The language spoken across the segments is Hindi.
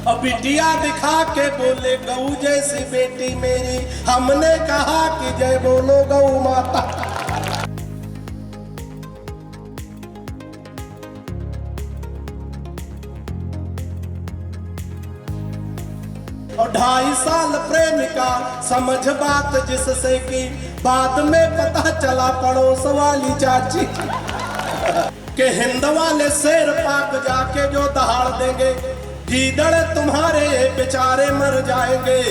और बिटिया दिखा के बोले गऊ जैसी बेटी मेरी, हमने कहा कि जय बोलो गऊ माता। और 2.5 साल प्रेमिका समझ बात जिससे कि बाद में पता चला पड़ोस वाली चाची के हिंद वाले शेर पाक जाके जो दहाड़ देंगे, गीदड़ तुम्हारे बेचारे मर जाएंगे।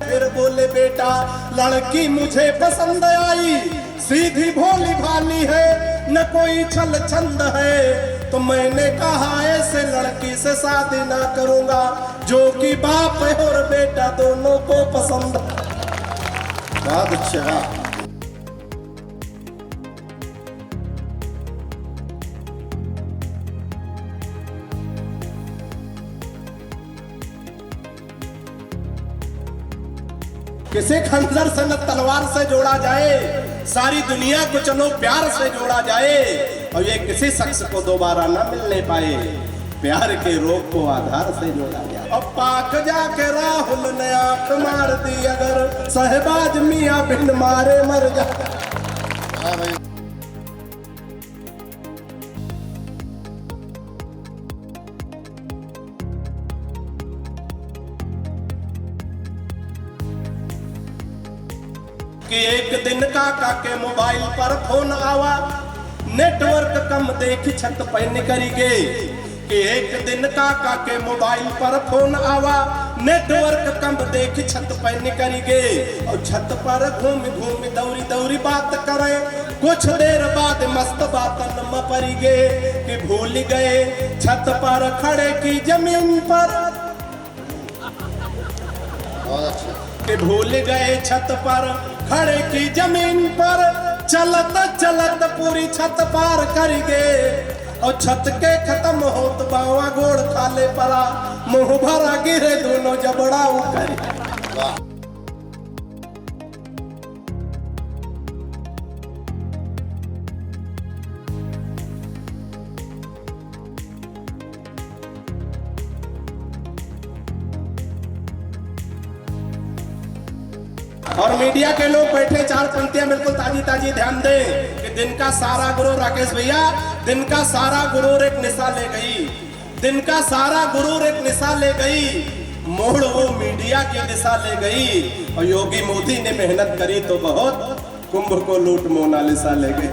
फिर बोले बेटा लड़की मुझे पसंद आई, सीधी भोली भाली है न कोई छल छंद है। तो मैंने कहा ऐसे लड़की से शादी ना करूंगा जो कि बाप है और बेटा दोनों को पसंद। बहुत अच्छा। किसी खंजर से न तलवार से जोड़ा जाए, सारी दुनिया को चलो प्यार से जोड़ा जाए, और ये किसी शख्स को दोबारा न मिलने पाए, प्यार के रोग को आधार से जोड़ा जाए। अब पाक जाके राहुल ने आंख मार दी, अगर सहबाज मियां बिन मारे मर जाए। कि एक दिन काका के मोबाइल पर फोन आवा, नेटवर्क कम देख छत पर निकल गए। कि एक दिन काका के मोबाइल पर फोन आवा, नेटवर्क कम देख छत पर निकल गए। और छत पर घूम घूम दौरी दौरी बात करे, कुछ देर बाद मस्त बातन में पड़ गए। कि भूल गए छत पर खड़े की जमीन पर, कि भूल गए छत पर खड़े की जमीन पर, चलत चलत पूरी छत पार कर गए। और छत के खत्म होत बावा गोड़ खाले पड़ा, मुंह भरा गिरे दोनों जबड़ा उतर। और मीडिया के लोग बैठे 4 पंक्तियां बिल्कुल ताजी ताजी ध्यान दें कि दिन का सारा गुरूर, राकेश भैया, दिन का सारा गुरूर एक निशा ले गई, दिन का सारा गुरूर एक निशा ले गई, मोड़ वो मीडिया की दिशा ले गई। और योगी मोदी ने मेहनत करी तो बहुत, कुंभ को लूट मोनालिसा ले गई।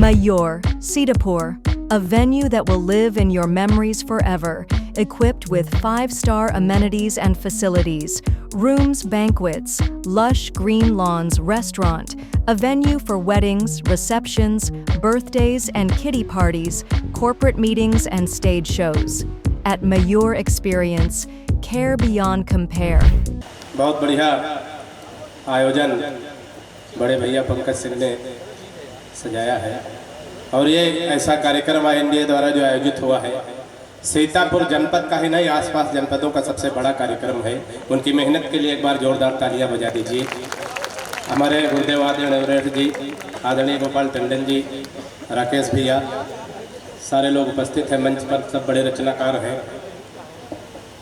Mayur, Sitapur, a venue that will live in your memories forever. Equipped with 5-star amenities and facilities, rooms, banquets, lush green lawns, restaurant, a venue for weddings, receptions, birthdays and kiddie parties, corporate meetings and stage shows. At Mayur Experience, care beyond compare. बहुत बढ़िया आयोजन बड़े भैया पंकज सिंह ने सजाया है, और ये ऐसा कार्यक्रम INDA द्वारा जो आयोजित हुआ है, सीतापुर जनपद का ही नहीं आसपास जनपदों का सबसे बड़ा कार्यक्रम है। उनकी मेहनत के लिए एक बार जोरदार तालियां बजा दीजिए। हमारे गुरुदेव आदरणीय जी, आदरणीय गोपाल टंडन जी, राकेश भैया, सारे लोग उपस्थित हैं मंच पर, सब बड़े रचनाकार हैं।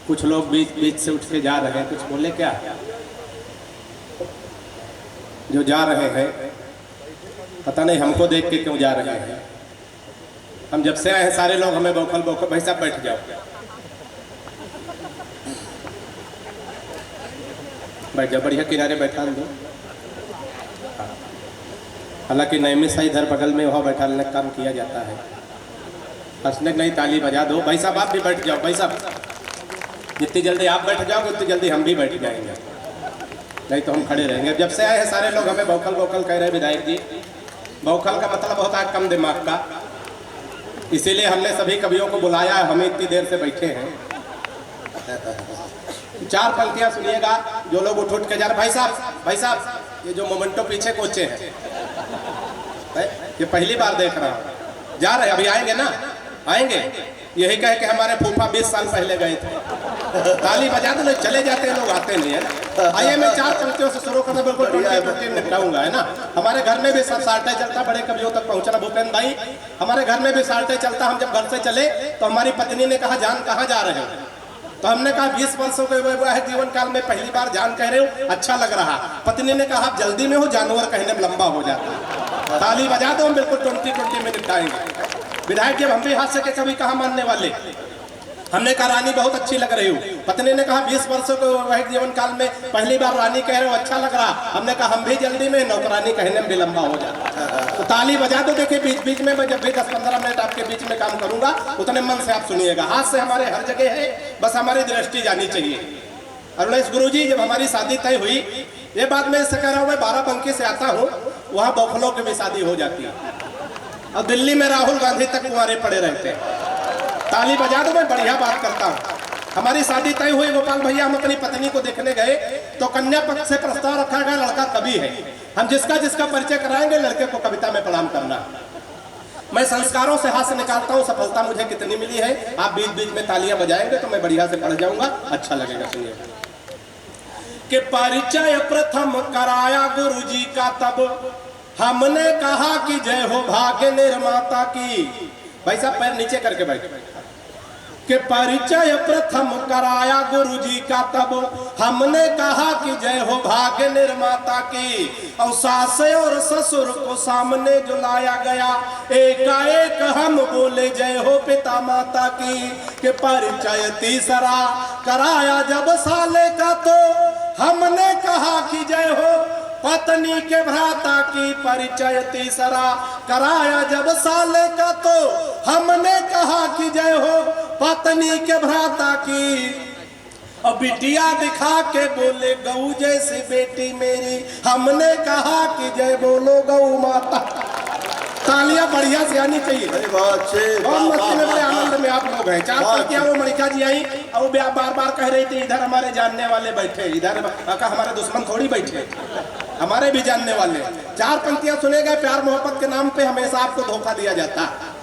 कुछ लोग बीच बीच से उठ के जा रहे हैं, कुछ बोले क्या? जो जा रहे हैं पता नहीं हमको देख के क्यों जा रहे हैं। हम जब से आए हैं सारे लोग हमें बौखल बौखल, भाई साहब बैठ जाओ, बैठ जाओ, बढ़िया किनारे बैठा दो। हालांकि नैमी सा इधर बगल में वहाँ बैठाने का काम किया जाता है। हंसने नहीं, ताली बजा दो। भाई साहब आप भी बैठ जाओ, भाई साहब जितनी जल्दी आप बैठ जाओगे उतनी जल्दी हम भी बैठ जाएंगे, नहीं तो हम खड़े रहेंगे। जब से आए हैं सारे लोग हमें बौखल बौखल कह रहे हैं। विधायक जी, बौखल का मतलब होता है कम दिमाग का, इसीलिए हमने सभी कवियों को बुलाया, हमें इतनी देर से बैठे हैं। 4 पंक्तियां सुनिएगा, जो लोग उठ उठ के जा रहे। भाई साहब ये जो मोमेंटो पीछे कोचे हैं, ये पहली बार देख रहा हूँ। जा रहे अभी आएंगे ना, आएंगे। यही कहे कि हमारे फूफा 20 साल पहले गए थे। ताली बजा दो, चले जाते हैं लोग, आते नहीं है ना। आइए मैं 4 पंक्तियों से शुरू करता, बिल्कुल टूटी निपटाऊंगा, है ना। हमारे घर में भी सब साल्टे चलता, बड़े कवियों तक पहुंचना भूपेंद्र भाई। हमारे घर में भी साल्टे चलता। हम जब घर से चले तो हमारी पत्नी ने कहा जान कहाँ जा रहे हो, तो हमने कहा 20 वर्षों के जीवन काल में पहली बार जान कह रहे हो, अच्छा लग रहा। पत्नी ने कहा आप जल्दी में हो, जानवर कहने में लंबा हो जाता। ताली बजा दो, हम बिल्कुल 20 में निपटाएंगे। विधायक जब हम भी हाथ से के कभी कहा मानने वाले, हमने कहा रानी बहुत अच्छी लग रही हो। पत्नी ने कहा 20 वर्षों के वैवाहिक जीवन काल में पहली बार रानी कह रहे हो, अच्छा लग रहा। हमने कहा हम भी जल्दी में, नौकरानी कहने में भी लंबा हो जाता। तो ताली बजा दो। देखिए बीच बीच में मैं जब भी 10-15 मिनट आपके बीच में काम करूंगा, उतने मन से आप सुनिएगा। हाथ से हमारे हर जगह है, बस हमारी दृष्टि जानी चाहिए। अरुणेश गुरु जी, जब हमारी शादी तय हुई, ये बात मैं इससे कह रहा हूँ, मैं बाराबंकी से आता हूँ, वहाँ बौखलों की भी शादी हो जाती है। और दिल्ली में राहुल गांधी तक कुंवारे पड़े रहते हैं। ताली बजा दो, मैं बढ़िया बात करता हूँ। हमारी शादी तय हुई, गोपाल भैया हम अपनी पत्नी को देखने गए तो कन्या पक्ष से प्रस्ताव रखा गया, लड़का कवि है, हम जिसका जिसका परिचय कराएंगे लड़के को कविता में प्रणाम करना। मैं संस्कारों से हाथ से निकालता हूँ, सफलता मुझे कितनी मिली है। आप बीच बीच में तालियां बजाएंगे तो मैं बढ़िया से पढ़ जाऊंगा, अच्छा लगेगा। सुनिए कि परिचय प्रथम कराया गुरुजी का, तब हमने कहा कि जय हो भाग्य निर्माता की। भाई साहब पैर नीचे करके बैठे। कि परिचय प्रथम कराया गुरुजी का, तब हमने कहा कि जय हो भाग्य निर्माता की। और सास और ससुर को सामने जो लाया गया, एकाएक हम बोले जय हो पिता माता की। कि परिचय तीसरा कराया जब साले का, तो हमने कहा कि जय हो पत्नी के भ्राता की। परिचय तीसरा कराया जब साले का, तो हमने कहा कि जय हो पत्नी के भ्राता की। और बिटिया दिखा के बोले गऊ जैसी बेटी मेरी, हमने कहा कि जय बोलो गऊ माता। तालियां बढ़िया से आनी चाहिए। बहुत मस्ती में, बड़े आनंद में आप लोग हैं। 4 पंक्तियां वो मणिका जी आई और वो बार बार कह रही थी इधर हमारे जानने वाले बैठे, इधर हमारे दुश्मन थोड़ी बैठे, हमारे भी जानने वाले। 4 पंक्तियां सुने गए। प्यार मोहब्बत के नाम पे हमेशा आपको धोखा दिया जाता है।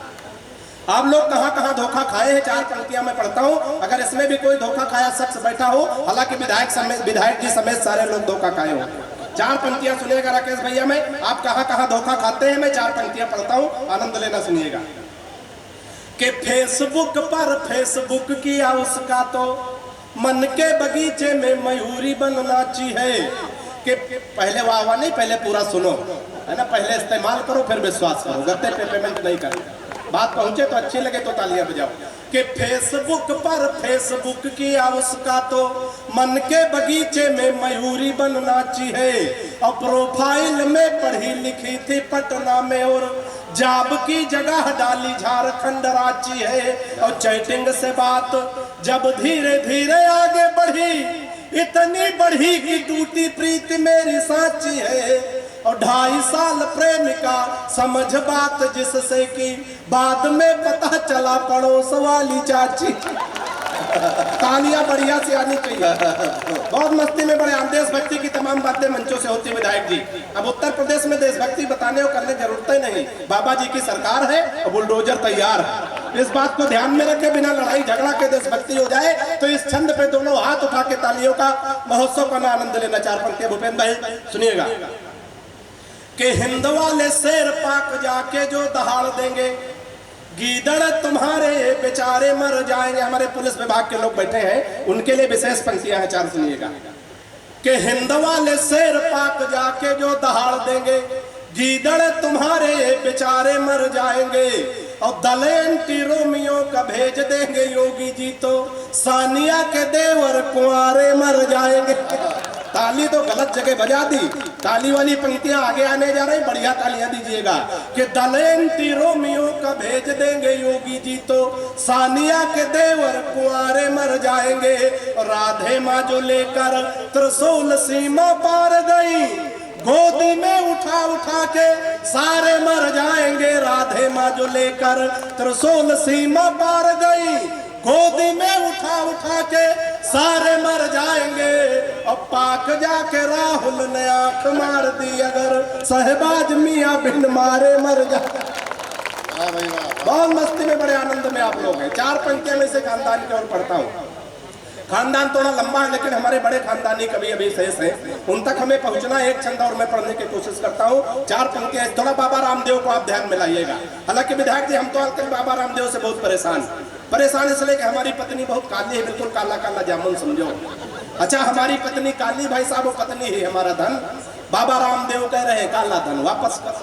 आप लोग कहाँ कहाँ धोखा खाए हैं, 4 पंक्तियां मैं पढ़ता हूँ। अगर इसमें भी कोई धोखा खाया शख्स बैठा हो, हालांकि विधायक जी समेत सारे लोग धोखा खाए हो। 4 पंक्तियां सुनिएगा राकेश भैया, मैं आप कहाँ कहाँ धोखा खाते हैं, मैं 4 पंक्तियां पढ़ता हूँ, आनंद लेना सुनिएगा। कि फेसबुक पर फेसबुक किया उसका, तो मन के बगीचे में मयूरी बनना चाहिए। कि पहले वाह नहीं, पहले पूरा सुनो, है ना। पहले इस्तेमाल करो फिर विश्वास करो, गत्ते पे पेमेंट नहीं करो। बात पहुंचे तो अच्छी लगे तो तालियां बजाओ। कि फेसबुक पर फेसबुक किया उसका, तो मन के बगीचे में मयूरी बनना चाहिए। और प्रोफाइल में पढ़ी लिखी थी पटना में, और जॉब की जगह डाली झारखंड रांची है। और चैटिंग से बात जब धीरे धीरे आगे बढ़ी, इतनी बढ़ी कि टूटी प्रीत मेरी साची है। और 2.5 साल प्रेमिका समझ बात जिससे कि बाद में पता चला पड़ोस वाली चाची। तालियां बढ़िया से आनी चाहिए। बहुत मस्ती में बड़े देशभक्ति की तमाम बातें मंचों से होती है विधायक जी। अब उत्तर प्रदेश में देशभक्ति बताने और करने की जरूरत ही नहीं, बाबा जी की सरकार है और बुलडोजर तैयार है। इस बात को ध्यान में रखे, बिना लड़ाई झगड़ा के देशभक्ति हो जाए तो इस छंद पे दोनों हाथ उठा के तालियों का महोत्सव का आनंद लेना। 4 पंक्तियां भूपेंद्र भाई सुनिएगा। कि हिंद वाले शेर पाक जाके जो दहाड़ देंगे, गीदड़ तुम्हारे बेचारे मर जाएंगे। हमारे पुलिस विभाग के लोग बैठे हैं, उनके लिए विशेष पंक्तियां हैं, 4 सुनिएगा। कि हिंद वाले शेर पाक जाके जो दहाड़ देंगे, गीदड़ तुम्हारे बेचारे मर जाएंगे। और दल एंटी रोमियो का भेज देंगे योगी जी, तो सानिया के देवर कुंवारे मर जाएंगे। ताली तो गलत जगह बजा दी, ताली वाली पंक्तियां आगे आने जा रही, बढ़िया तालियां दीजिएगा। कि दल एंटी रोमियो का भेज देंगे योगी जी, तो सानिया के देवर कुंवारे मर जाएंगे। राधे माँ जो लेकर त्रिशूल सीमा पार गई, गोदी में उठा उठा के सारे मर जाएंगे। राधे माँ जो लेकर त्रिशूल सीमा पार गई, गोदी में उठा उठा के सारे मर जाएंगे। अब पाक जाके राहुल ने आंख मार दी, अगर सहबाज मियाँ बिन मारे मर जाए। बहुत मस्ती में, बड़े आनंद में आप लोग हैं। 4 पंक्तियां में से खानदान की ओर पढ़ता हूँ। खानदान थोड़ा लंबा है, लेकिन हमारे बड़े खानदानी कवि अभी शेष हैं, उन तक हमें पहुंचना है। एक छंद और मैं पढ़ने की कोशिश करता हूँ। 4 पंक्तियां, थोड़ा बाबा रामदेव को आप ध्यान में लाइएगा। हालांकि विधायक जी, हम तो आजकल बाबा रामदेव से बहुत परेशान इसलिए कि हमारी पत्नी बहुत काली है, बिल्कुल काला काला जामुन समझो। अच्छा, हमारी पत्नी काली, भाई साहब, वो पत्नी ही हमारा धन। बाबा रामदेव कह रहे हैं काला धन वापस कर।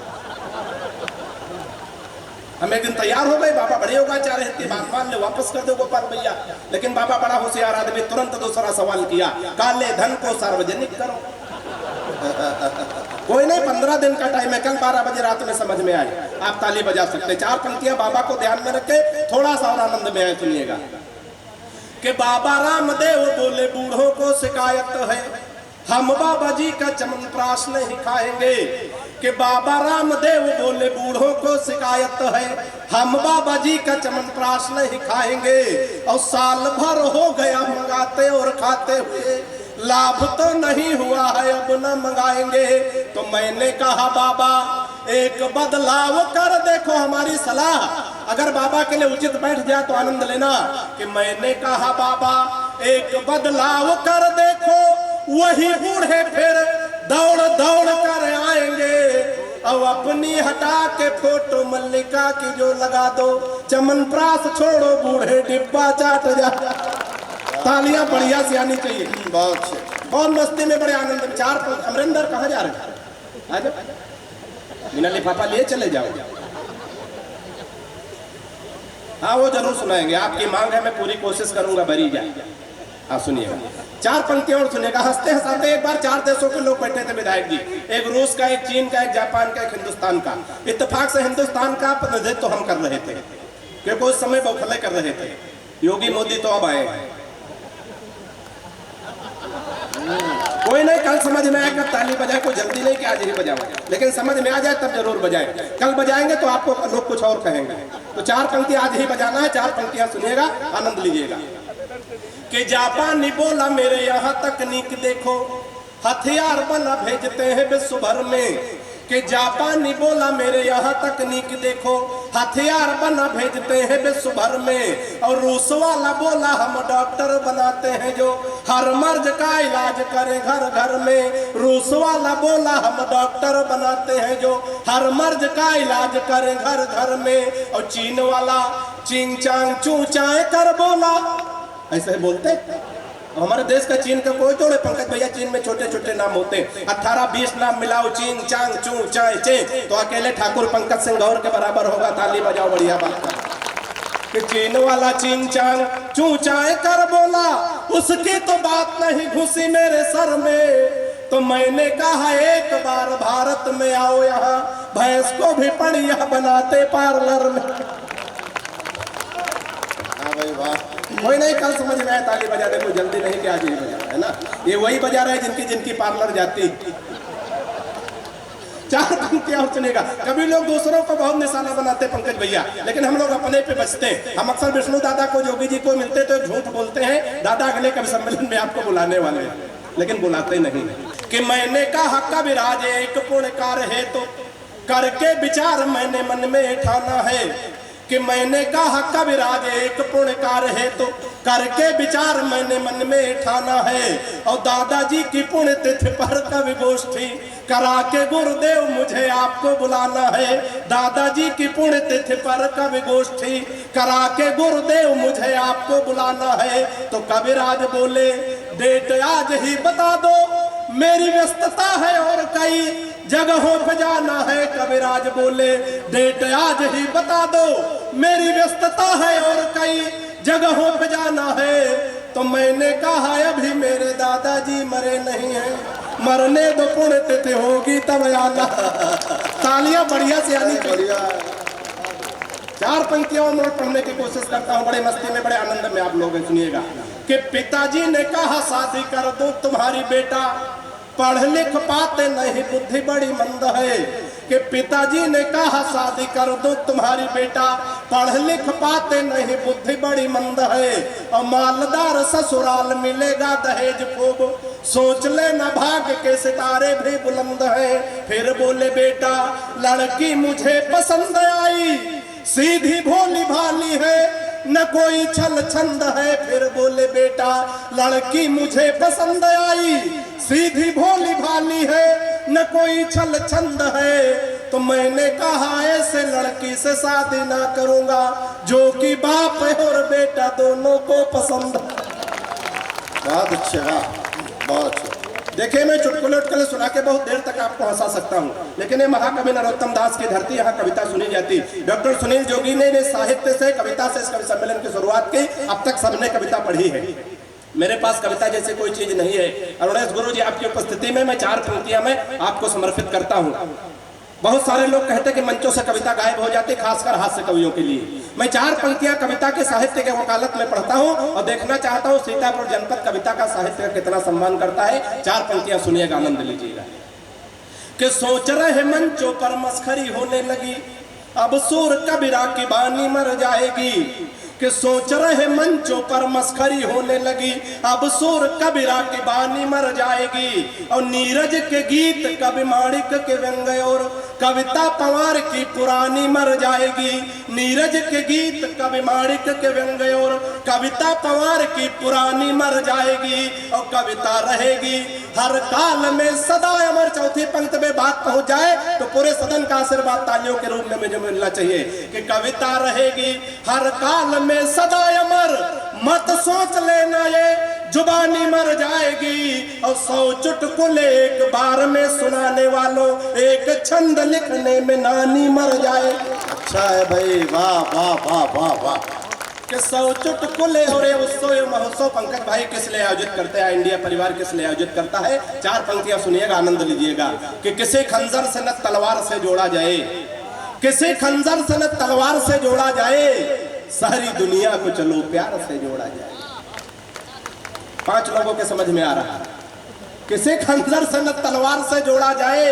हम एक दिन तैयार हो गए, बाबा बड़े होगा चाह रहे थे, बात मान ले, वापस कर दो गोपाल भैया। लेकिन बाबा बड़ा होशियार आदमी, तुरंत दूसरा सवाल किया, काले धन को सार्वजनिक करो। कोई नहीं, 15 दिन का टाइम है, कल 12 बजे रात में समझ में आए, आप ताली बजा सकते। 4 पंक्तियां बाबा को ध्यान में रखे, थोड़ा सा और आनंद में आए, सुनिएगा। कि बाबा रामदेव बोले बूढ़ों को शिकायत है, हम बाबा जी का चमनप्राश नहीं खाएंगे। कि बाबा रामदेव बोले बूढ़ों को शिकायत है, हम बाबा जी का चमनप्राश नहीं खाएंगे। और साल भर हो गया मंगाते और खाते हुए, लाभ तो नहीं हुआ है, अब न मंगाएंगे। तो मैंने कहा बाबा एक बदलाव कर देखो, हमारी सलाह अगर बाबा के लिए उचित बैठ जाए तो आनंद लेना। कि मैंने कहा बाबा एक बदलाव कर देखो, वही बूढ़े फिर दौड़ दौड़ कर आएंगे। अब अपनी हटा के फोटो मल्लिका की जो लगा दो, चमनप्राश छोड़ो बूढ़े डिब्बा चाट जा। तालियां बढ़िया से आनी चाहिए। बहुत मस्ती में, बड़े आनंद में। 4 अमरिंदर कहाँ जा रहे हैं? आजा, बिना लिफाफा लिए चले जाओ। हाँ, वो जरूर सुनाएंगे, आपकी मांग है, मैं पूरी कोशिश करूंगा भरी जाए। हाँ, सुनिएगा। 4 पंक्तियां और सुनिएगा। हंसते हंसाते एक बार 4 देशों के लोग बैठे थे विधायक जी, एक रूस का, एक चीन का, एक जापान का, एक हिंदुस्तान का। इत्तेफाक से हिंदुस्तान का प्रतिनिधित्व हम कर रहे थे, क्योंकि उस समय बौखले कर रहे थे। योगी मोदी तो अब आए हैं। कोई नहीं, कल समझ में आए, कब ताली बजाए, कोई जल्दी नहीं कि आज ही बजाओ, लेकिन समझ में आ जाए तब जरूर बजाए। कल बजाएंगे तो आपको लोग कुछ और कहेंगे। तो 4 पंक्तियां आज ही बजाना है। 4 पंक्तियां सुनिएगा, आनंद लीजिएगा। कि जापानी बोला मेरे यहाँ तकनीक देखो, हथियार बना भेजते हैं विश्व भर में। कि जापानी बोला मेरे यहाँ तकनीक देखो, हथियार बना भेजते हैं विश्व भर में। और रूस वाला बोला हम डॉक्टर बनाते हैं जो हर मर्ज का इलाज करें घर घर में। रूस वाला बोला हम डॉक्टर बनाते हैं जो हर मर्ज का इलाज करें घर घर में। और चीन वाला चिंग चांग चू चाए कर बोला, ऐसे बोलते। हमारे देश का चीन का कोई तोड़े पंकज भैया, चीन में छोटे छोटे नाम होते, 18-20 नाम मिलाओ, चीन चांग चू चाय चे, तो अकेले ठाकुर पंकज सिंह गौर के बराबर होगा। ताली बजाओ, बढ़िया बात है। कि चीन वाला चीन चांग चू चाय कर बोला, उसकी तो बात नहीं घुसी मेरे सर में। तो मैंने कहा एक बार भारत में आओ, यहाँ भैंस को भी बढ़िया बनाते पार्लर में। कोई नहीं, कल समझ में आए, ताली बजा दे, कोई जल्दी नहीं कि आज ही बजा, है ना। ये वही बजा रहे हैं जिनकी पार्लर जाती। 4 पंक्तियां सुनेगा। कभी लोग दूसरों को बहुत निशाना बनाते पंकज भैया, लेकिन हम लोग अपने पे बचते हैं। हम अक्सर विष्णु दादा को, जोगी जी को मिलते तो झूठ बोलते हैं, दादा अगले कवि सम्मेलन में आपको बुलाने वाले हैं, लेकिन बुलाते नहीं। कि मैंने कहा कविराज एक पुण्यकार है तो करके विचार मैंने मन में ठाना है। कि मैंने कहा कविराज एक पुण्यकार है तो करके विचार मैंने मन में ठाना है। और दादाजी की पुण्यतिथि पर कवि गोष्ठी करा के गुरुदेव मुझे आपको बुलाना है। दादाजी की पुण्यतिथि पर कवि गोष्ठी करा के गुरुदेव मुझे आपको बुलाना है। तो कविराज बोले डेट आज ही बता दो, मेरी व्यस्तता है और कई जगहों पे जाना है। कविराज बोले डेट आज ही बता दो, मेरी व्यस्तता है और कई जगहों पे जाना है। तो मैंने कहा अभी मेरे दादाजी मरे नहीं हैं, मरने दो पुण्यतिथि होगी तब आना। तालियां बढ़िया से आनी बढ़िया। 4 पंक्तियों में पढ़ने की कोशिश करता हूँ, बड़े मस्ती में, बड़े आनंद में आप लोग सुनिएगा। कि पिताजी ने कहा शादी कर दूं तुम्हारी बेटा, पढ़ लिख पाते नहीं बुद्धि बड़ी मंद है। कि पिताजी ने कहा शादी कर दो तुम्हारी बेटा, पढ़ लिख पाते नहीं बुद्धि बड़ी मंद है। और मालदार ससुराल मिलेगा दहेज खूब, सोच लेना भाग्य के सितारे भी बुलंद है। फिर बोले बेटा लड़की मुझे पसंद आई, सीधी भोली भाली है न कोई छल छंद है। फिर बोले बेटा लड़की मुझे पसंद आई, सीधी भोली भाली है न कोई छल छंद है। तो मैंने कहा ऐसे लड़की से शादी ना करूंगा जो कि बाप है और बेटा दोनों को पसंद है। बहुत अच्छा, बहुत अच्छा। देखिए मैं चुटकुले सुना के बहुत देर तक आपको हंसा सकता हूँ, लेकिन ये महाकवि नरोत्तम दास की धरती, यहाँ कविता सुनी जाती। डॉक्टर सुनील जोगी ने साहित्य से, कविता से इस कवि सम्मेलन की शुरुआत की। अब तक सबने कविता पढ़ी है। मेरे पास कविता जैसी कोई चीज नहीं है। अरुणेश गुरु जी, आपकी उपस्थिति में मैं 4 पंक्तियां में आपको समर्पित करता हूँ। बहुत सारे लोग कहते हैं कि मंचों से कविता गायब हो जाती, खासकर हास्य कवियों के लिए। मैं 4 पंक्तियां कविता के साहित्य के वकालत में पढ़ता हूं और देखना चाहता हूं सीतापुर जनपद कविता का साहित्य का कितना सम्मान करता है। 4 पंक्तियां सुनिएगा, आनंद लीजिएगा। कि सोच रहे मंचों पर मस्खरी होने लगी, अब सूर कबीरा की बानी मर जाएगी। कि सोच रहे मंचों पर मस्खरी होने लगी, अब सूर कबीरा की बानी मर जाएगी। और नीरज के गीत कवि माणिक के व्यंग्य और कविता पवार की पुरानी मर जाएगी। नीरज के गीत कवि माणिक के व्यंग्य और कविता पवार की पुरानी मर जाएगी। और कविता रहेगी हर काल में सदा अमर। चौथी पंक्ति में बात पहुंच जाए तो पूरे सदन का आशीर्वाद तालियों के रूप में मुझे मिलना चाहिए कि कविता रहेगी हर काल में सदा अमर। मत सोच लेना ये जुबानी मर जाएगी। और 100 चुटकुले एक बार में सुनाने वालों, एक छंद लिखने में नानी मर जाएगी। अच्छा है भाई, वाह वाह वाह वाह वाह। कि 100 चुटकुले और ये उत्सव ये महोत्सव पंकज भाई किस लिए आयोजित करते हैं, इंडिया परिवार किस लिए आयोजित करता है। 4 पंक्तियां सुनिएगा, आनंद लीजिएगा। कि किसी खंजर से न तलवार से जोड़ा जाए, किसी खंजर से न तलवार से जोड़ा जाए, सारी दुनिया को चलो प्यार से जोड़ा जाए। 5 लोगों के समझ में आ रहा है। किसी खंजर से न तलवार से जोड़ा जाए,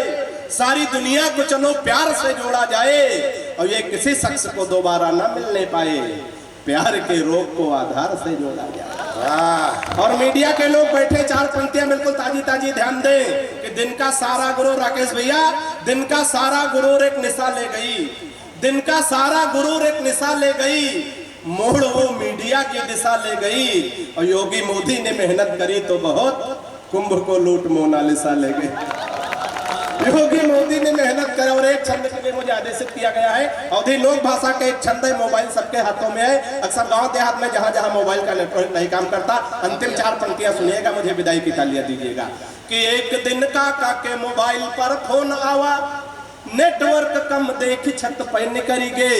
सारी दुनिया को चलो प्यार से जोड़ा जाए। और ये किसी शख्स को दोबारा न मिलने पाए, प्यार के रोग को आधार से जोड़ा जाए। और मीडिया के लोग बैठे, 4 पंक्तियां बिल्कुल ताजी ताजी, ध्यान दें कि दिन का सारा गुरूर, राकेश भैया, दिन का सारा गुरूर एक निशा ले गई, दिन का सारा गुरूर एक निशा ले गई, मोड़ वो मीडिया की दिशा ले गई। और योगी मोदी ने मेहनत करी तो बहुत, कुंभ को लूट मोनालिसा ले गई। योगी मोदी ने मेहनत करा। और एक छंद के लिए मुझे आदेशित किया गया है, अवधि लोक भाषा का एक छंद है, मोबाइल सबके हाथों में है। अक्सर गांव देहात में जहां जहां मोबाइल का नेटवर्क नहीं काम करता, अंतिम 4 पंक्तियां सुनिएगा, मुझे विदाई की तालियां दीजिएगा। कि एक दिन काका के मोबाइल पर फोन आवा, नेटवर्क कम देख छत पर निकरी गे।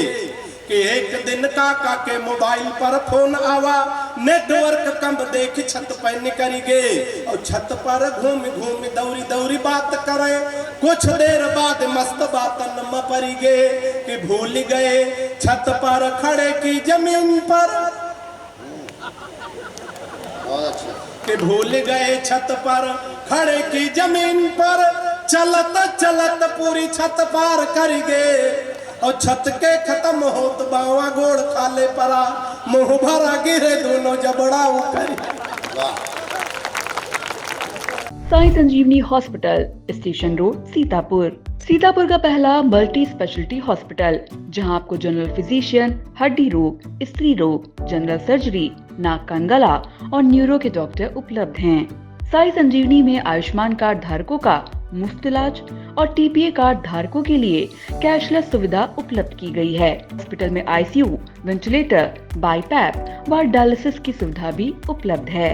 कि एक दिन काका के मोबाइल पर फोन आवा, नेटवर्क कम देख छत पर निकरी गे। और छत पर घूम घूम दौरी दौरी बात करे, कुछ देर बाद मस्त बातन में परी गे। कि भूल गए छत पर खड़े की जमीन पर, कि भूल गए छत पर खड़े की जमीन पर, चलत चलत पूरी छत पार कर गए। और छत के खत्म होत बावा गोड़ खाले परा, मुंह भरा गिरे दोनों जबड़ा उकर। साई संजीवनी hospital, station road, Sitapur. Sitapur का पहला मल्टी स्पेशलिटी हॉस्पिटल, जहां आपको जनरल फिजिशियन, हड्डी रोग, स्त्री रोग, जनरल सर्जरी, नाक कान गला और न्यूरो के डॉक्टर उपलब्ध हैं। साई संजीवनी में आयुष्मान कार्ड धारकों का मुफ्त इलाज और टीपीए कार्ड धारकों के लिए कैशलेस सुविधा उपलब्ध की गई है। हॉस्पिटल में आईसीयू, वेंटिलेटर, बाईपैप व डायलिसिस की सुविधा भी उपलब्ध है।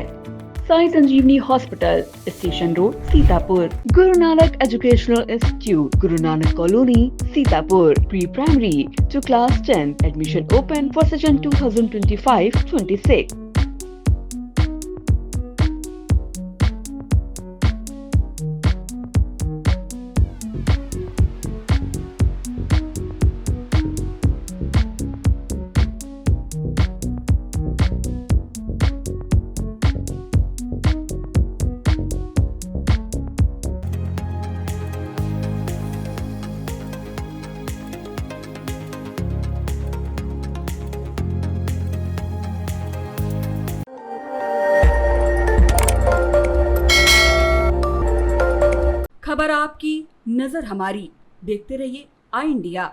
साई संजीवनी hospital, station road, Sitapur. Guru Nanak educational institute, Guru Nanak colony, Sitapur. Pre primary to class 10, admission open for session 2025-26। खबर आपकी, नजर हमारी। देखते रहिए आई इंडिया।